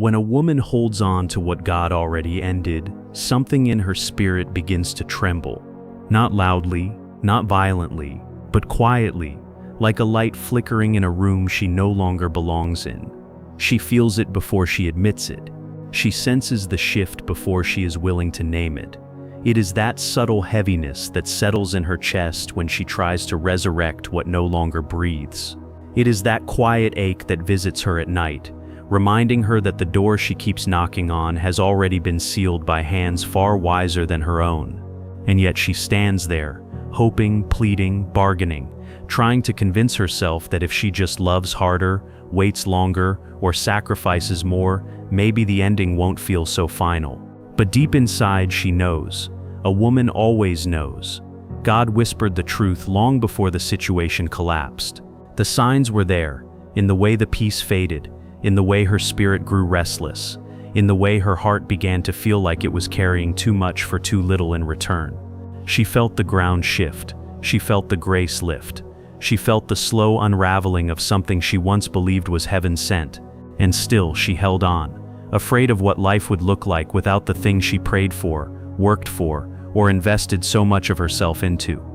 When a woman holds on to what God already ended, something in her spirit begins to tremble. Not loudly, not violently, but quietly, like a light flickering in a room she no longer belongs in. She feels it before she admits it. She senses the shift before she is willing to name it. It is that subtle heaviness that settles in her chest when she tries to resurrect what no longer breathes. It is that quiet ache that visits her at night, reminding her that the door she keeps knocking on has already been sealed by hands far wiser than her own. And yet she stands there, hoping, pleading, bargaining, trying to convince herself that if she just loves harder, waits longer, or sacrifices more, maybe the ending won't feel so final. But deep inside she knows. A woman always knows. God whispered the truth long before the situation collapsed. The signs were there, in the way the peace faded, in the way her spirit grew restless, in the way her heart began to feel like it was carrying too much for too little in return. She felt the ground shift. She felt the grace lift. She felt the slow unraveling of something she once believed was heaven sent. And still she held on, afraid of what life would look like without the thing she prayed for, worked for, or invested so much of herself into.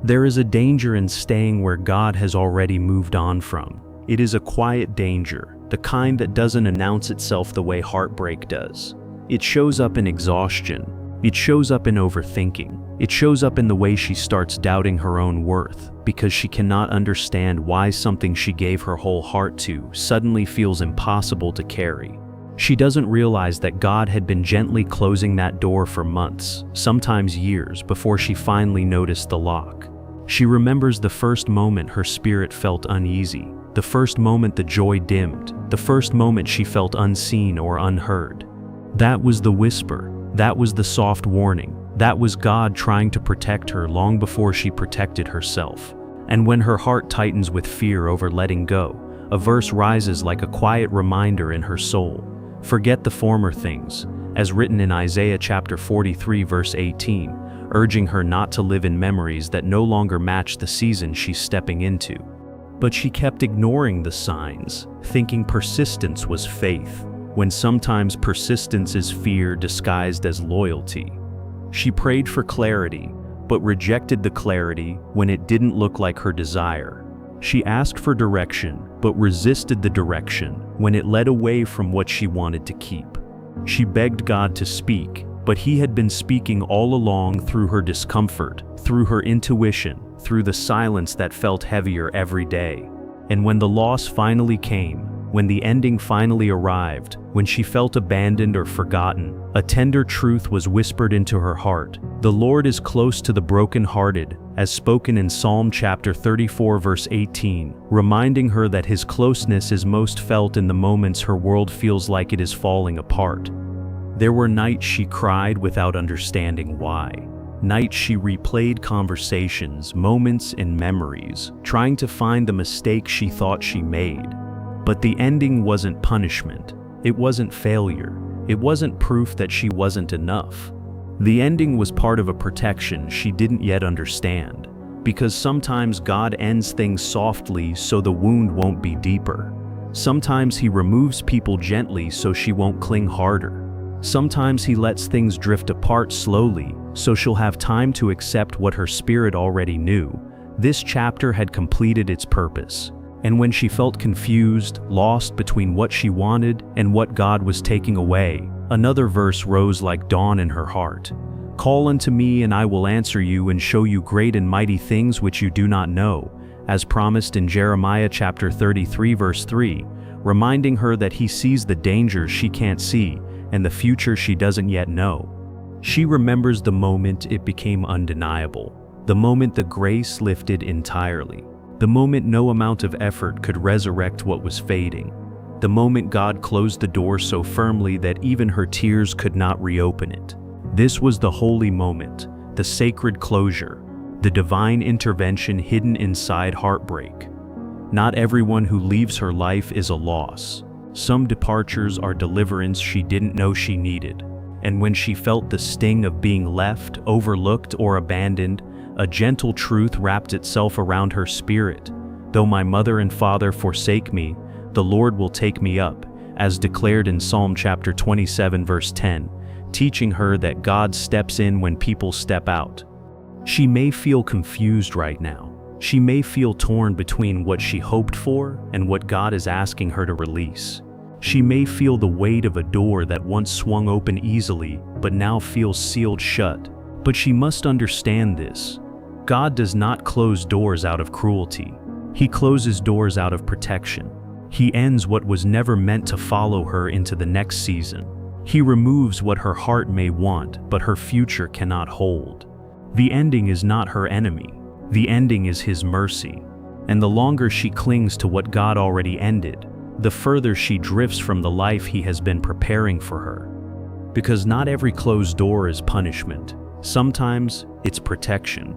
There is a danger in staying where God has already moved on from. It is a quiet danger, the kind that doesn't announce itself the way heartbreak does. It shows up in exhaustion. It shows up in overthinking. It shows up in the way she starts doubting her own worth, because she cannot understand why something she gave her whole heart to suddenly feels impossible to carry. She doesn't realize that God had been gently closing that door for months, sometimes years, before she finally noticed the lock. She remembers the first moment her spirit felt uneasy, the first moment the joy dimmed, the first moment she felt unseen or unheard. That was the whisper, that was the soft warning, that was God trying to protect her long before she protected herself. And when her heart tightens with fear over letting go, a verse rises like a quiet reminder in her soul. Forget the former things, as written in Isaiah chapter 43 verse 18, urging her not to live in memories that no longer match the season she's stepping into. But she kept ignoring the signs, thinking persistence was faith, when sometimes persistence is fear disguised as loyalty. She prayed for clarity, but rejected the clarity when it didn't look like her desire. She asked for direction, but resisted the direction when it led away from what she wanted to keep. She begged God to speak, but He had been speaking all along through her discomfort, through her intuition, through the silence that felt heavier every day. And when the loss finally came, when the ending finally arrived, when she felt abandoned or forgotten, a tender truth was whispered into her heart. The Lord is close to the brokenhearted, as spoken in Psalm chapter 34 verse 18, reminding her that His closeness is most felt in the moments her world feels like it is falling apart. There were nights she cried without understanding why. Nights she replayed conversations, moments and memories, trying to find the mistake she thought she made. But the ending wasn't punishment. It wasn't failure. It wasn't proof that she wasn't enough. The ending was part of a protection she didn't yet understand, because sometimes God ends things softly so the wound won't be deeper. Sometimes He removes people gently so she won't cling harder. Sometimes He lets things drift apart slowly so she'll have time to accept what her spirit already knew. This chapter had completed its purpose. And when she felt confused, lost between what she wanted and what God was taking away, another verse rose like dawn in her heart. Call unto me and I will answer you and show you great and mighty things which you do not know, as promised in Jeremiah chapter 33 verse 3, reminding her that He sees the dangers she can't see and the future she doesn't yet know. She remembers the moment it became undeniable, the moment the grace lifted entirely. The moment no amount of effort could resurrect what was fading. The moment God closed the door so firmly that even her tears could not reopen it. This was the holy moment, the sacred closure, the divine intervention hidden inside heartbreak. Not everyone who leaves her life is a loss. Some departures are deliverance she didn't know she needed. And when she felt the sting of being left, overlooked, or abandoned, a gentle truth wrapped itself around her spirit. Though my mother and father forsake me, the Lord will take me up. as declared in Psalm chapter 27 verse 10, teaching her that God steps in when people step out. She may feel confused right now. She may feel torn between what she hoped for and what God is asking her to release. She may feel the weight of a door that once swung open easily but now feels sealed shut. But she must understand this. God does not close doors out of cruelty. He closes doors out of protection. He ends what was never meant to follow her into the next season. He removes what her heart may want but her future cannot hold. The ending is not her enemy. The ending is His mercy. And the longer she clings to what God already ended, the further she drifts from the life He has been preparing for her. Because not every closed door is punishment. Sometimes it's protection.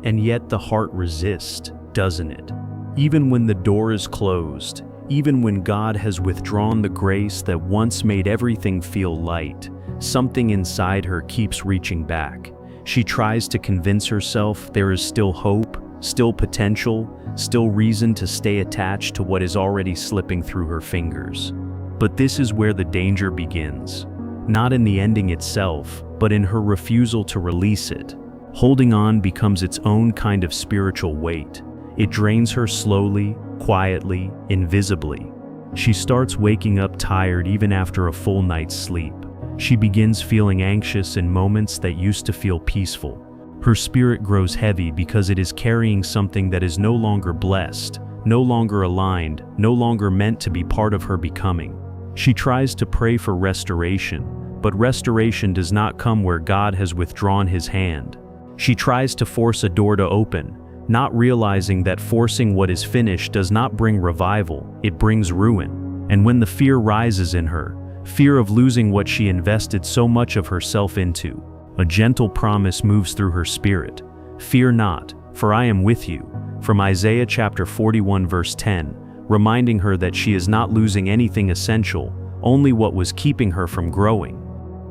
And yet the heart resists, doesn't it? Even when the door is closed, even when God has withdrawn the grace that once made everything feel light, something inside her keeps reaching back. She tries to convince herself there is still hope, still potential, still reason to stay attached to what is already slipping through her fingers. But this is where the danger begins. Not in the ending itself, but in her refusal to release it. Holding on becomes its own kind of spiritual weight. It drains her slowly, quietly, invisibly. She starts waking up tired even after a full night's sleep. She begins feeling anxious in moments that used to feel peaceful. Her spirit grows heavy because it is carrying something that is no longer blessed, no longer aligned, no longer meant to be part of her becoming. She tries to pray for restoration, but restoration does not come where God has withdrawn His hand. She tries to force a door to open, not realizing that forcing what is finished does not bring revival, it brings ruin. And when the fear rises in her, fear of losing what she invested so much of herself into, a gentle promise moves through her spirit. Fear not, for I am with you, from Isaiah chapter 41 verse 10, reminding her that she is not losing anything essential, only what was keeping her from growing.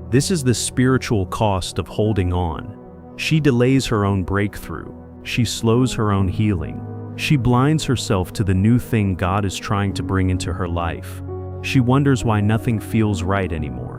This is the spiritual cost of holding on. She delays her own breakthrough. She slows her own healing. She blinds herself to the new thing God is trying to bring into her life. She wonders why nothing feels right anymore.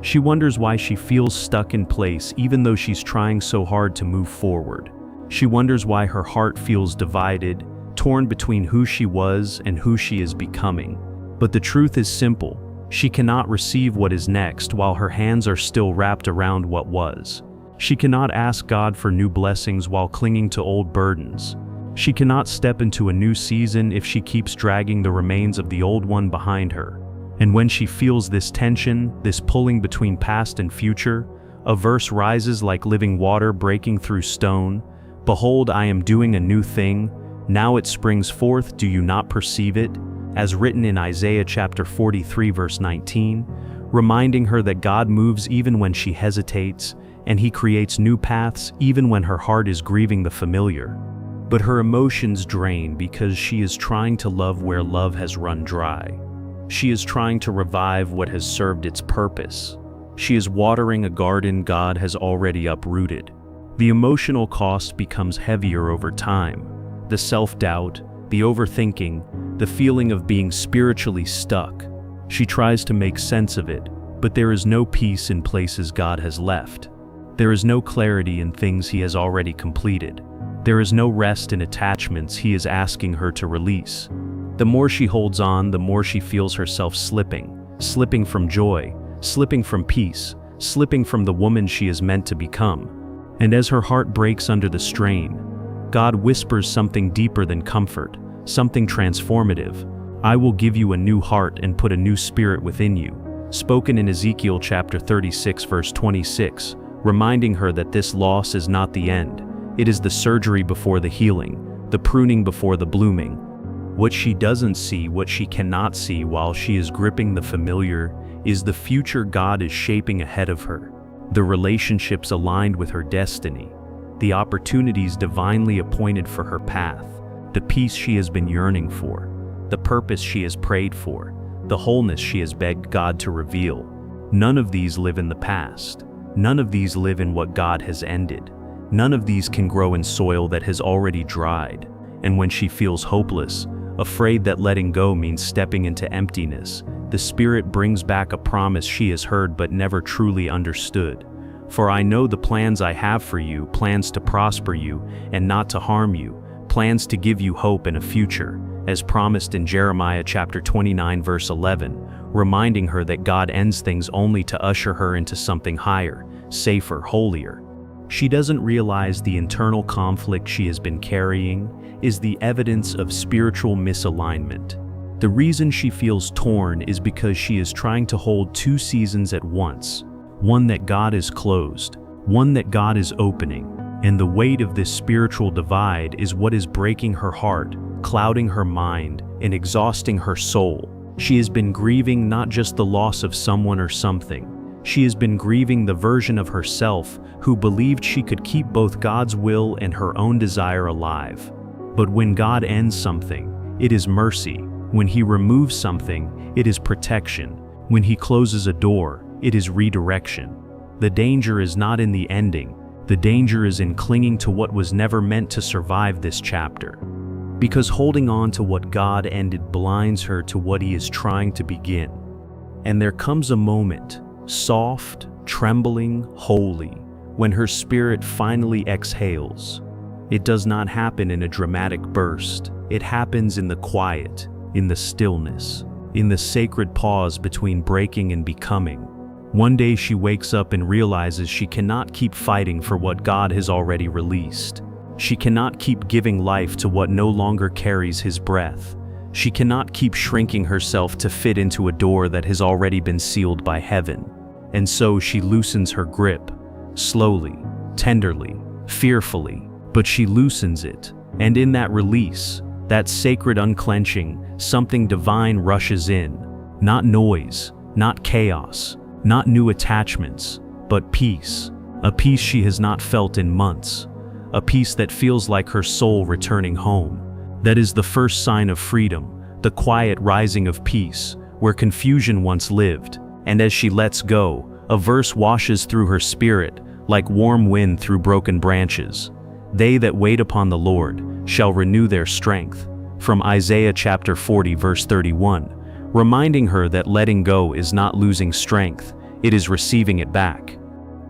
She wonders why she feels stuck in place even though she's trying so hard to move forward. She wonders why her heart feels divided, torn between who she was and who she is becoming. But the truth is simple. She cannot receive what is next while her hands are still wrapped around what was. She cannot ask God for new blessings while clinging to old burdens. She cannot step into a new season if she keeps dragging the remains of the old one behind her. And when she feels this tension, this pulling between past and future, a verse rises like living water breaking through stone. Behold, I am doing a new thing. Now it springs forth, do you not perceive it? As written in Isaiah chapter 43 verse 19, reminding her that God moves even when she hesitates, and He creates new paths even when her heart is grieving the familiar. But her emotions drain because she is trying to love where love has run dry. She is trying to revive what has served its purpose. She is watering a garden God has already uprooted. The emotional cost becomes heavier over time. The self-doubt, the overthinking, the feeling of being spiritually stuck. She tries to make sense of it, but there is no peace in places God has left. There is no clarity in things He has already completed. There is no rest in attachments He is asking her to release. The more she holds on, the more she feels herself slipping from joy, slipping from peace, slipping from the woman she is meant to become. And as her heart breaks under the strain, God whispers something deeper than comfort, something transformative. I will give you a new heart and put a new spirit within you, spoken in Ezekiel chapter 36 verse 26, reminding her that this loss is not the end. It is the surgery before the healing, the pruning before the blooming. What she doesn't see, what she cannot see while she is gripping the familiar, is the future God is shaping ahead of her. The relationships aligned with her destiny, the opportunities divinely appointed for her path, the peace she has been yearning for, the purpose she has prayed for, the wholeness she has begged God to reveal. None of these live in the past. None of these live in what God has ended. None of these can grow in soil that has already dried. And when she feels hopeless, afraid that letting go means stepping into emptiness, the Spirit brings back a promise she has heard but never truly understood. For I know the plans I have for you, plans to prosper you and not to harm you, plans to give you hope and a future, as promised in Jeremiah chapter 29 verse 11, reminding her that God ends things only to usher her into something higher, safer, holier. She doesn't realize the internal conflict she has been carrying is the evidence of spiritual misalignment. The reason she feels torn is because she is trying to hold two seasons at once, one that God is closed, one that God is opening, and the weight of this spiritual divide is what is breaking her heart, clouding her mind, and exhausting her soul. She has been grieving not just the loss of someone or something, she has been grieving the version of herself who believed she could keep both God's will and her own desire alive. But when God ends something, it is mercy. When He removes something, it is protection. When He closes a door, it is redirection. The danger is not in the ending. The danger is in clinging to what was never meant to survive this chapter. Because holding on to what God ended blinds her to what He is trying to begin. And there comes a moment, soft, trembling, holy, when her spirit finally exhales. It does not happen in a dramatic burst. It happens in the quiet, in the stillness, in the sacred pause between breaking and becoming. One day she wakes up and realizes she cannot keep fighting for what God has already released. She cannot keep giving life to what no longer carries His breath. She cannot keep shrinking herself to fit into a door that has already been sealed by heaven. And so she loosens her grip, slowly, tenderly, fearfully, but she loosens it. And in that release, that sacred unclenching, something divine rushes in. Not noise, not chaos, not new attachments, but peace. A peace she has not felt in months. A peace that feels like her soul returning home. That is the first sign of freedom, the quiet rising of peace, where confusion once lived. And as she lets go, a verse washes through her spirit, like warm wind through broken branches. They that wait upon the Lord shall renew their strength. From Isaiah chapter 40 verse 31, reminding her that letting go is not losing strength, it is receiving it back.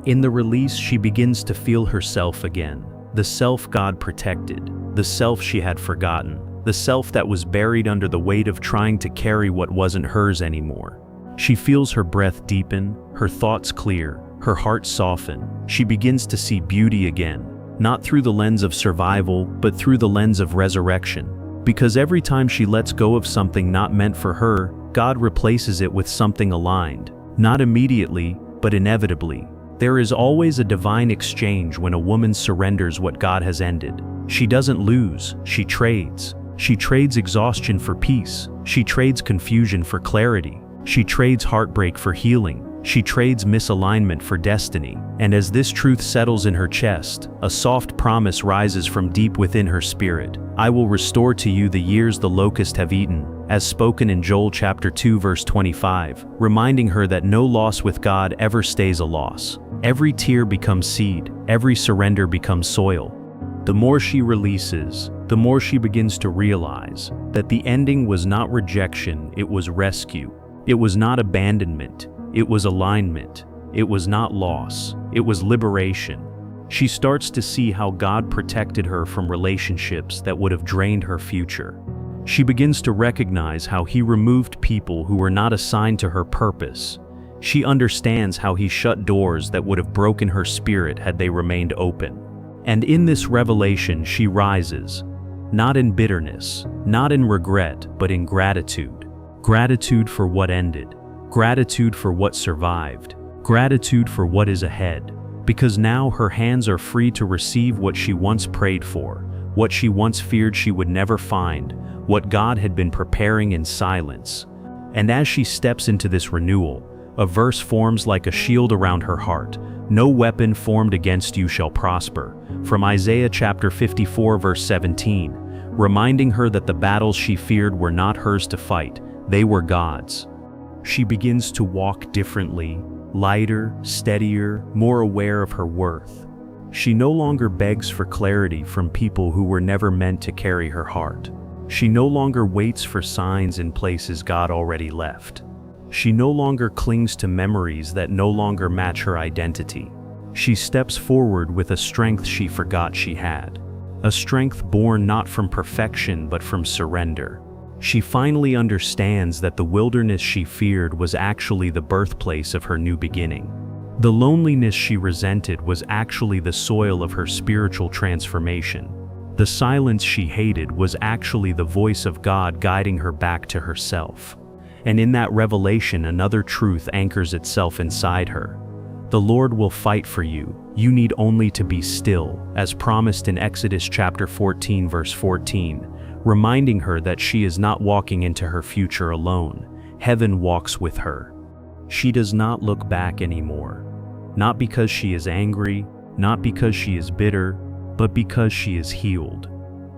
In the release, she begins to feel herself again. The self God protected, the self she had forgotten, the self that was buried under the weight of trying to carry what wasn't hers anymore. She feels her breath deepen, her thoughts clear, her heart soften. She begins to see beauty again, not through the lens of survival, but through the lens of resurrection. Because every time she lets go of something not meant for her, God replaces it with something aligned. Not immediately, but inevitably. There is always a divine exchange when a woman surrenders what God has ended. She doesn't lose, she trades. She trades exhaustion for peace. She trades confusion for clarity. She trades heartbreak for healing. She trades misalignment for destiny. And as this truth settles in her chest, a soft promise rises from deep within her spirit. I will restore to you the years the locusts have eaten, as spoken in Joel chapter 2 verse 25, reminding her that no loss with God ever stays a loss. Every tear becomes seed, every surrender becomes soil. The more she releases, the more she begins to realize that the ending was not rejection, it was rescue. It was not abandonment, it was alignment. It was not loss, it was liberation. She starts to see how God protected her from relationships that would have drained her future. She begins to recognize how He removed people who were not assigned to her purpose. She understands how He shut doors that would have broken her spirit had they remained open. And in this revelation she rises, not in bitterness, not in regret, but in gratitude. Gratitude for what ended, gratitude for what survived, gratitude for what is ahead. Because now her hands are free to receive what she once prayed for, what she once feared she would never find, what God had been preparing in silence. And as she steps into this renewal, a verse forms like a shield around her heart. No weapon formed against you shall prosper. From Isaiah chapter 54 verse 17, reminding her that the battles she feared were not hers to fight, they were God's. She begins to walk differently, lighter, steadier, more aware of her worth. She no longer begs for clarity from people who were never meant to carry her heart. She no longer waits for signs in places God already left. She no longer clings to memories that no longer match her identity. She steps forward with a strength she forgot she had. A strength born not from perfection but from surrender. She finally understands that the wilderness she feared was actually the birthplace of her new beginning. The loneliness she resented was actually the soil of her spiritual transformation. The silence she hated was actually the voice of God guiding her back to herself. And in that revelation, another truth anchors itself inside her. The Lord will fight for you. You need only to be still, as promised in Exodus chapter 14, verse 14, reminding her that she is not walking into her future alone. Heaven walks with her. She does not look back anymore. Not because she is angry, not because she is bitter, but because she is healed.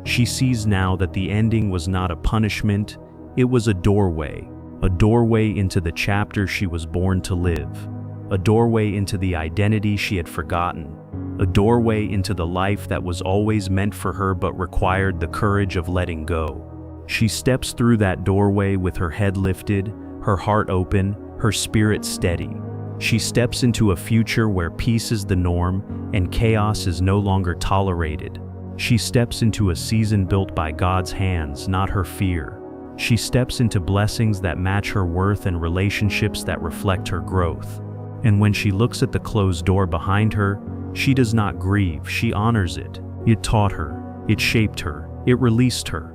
She sees now that the ending was not a punishment, it was a doorway into the chapter she was born to live, a doorway into the identity she had forgotten, a doorway into the life that was always meant for her but required the courage of letting go. She steps through that doorway with her head lifted, her heart open, her spirit steady. She steps into a future where peace is the norm and chaos is no longer tolerated. She steps into a season built by God's hands, not her fear. She steps into blessings that match her worth and relationships that reflect her growth. And when she looks at the closed door behind her, she does not grieve, she honors it. It taught her, it shaped her, it released her.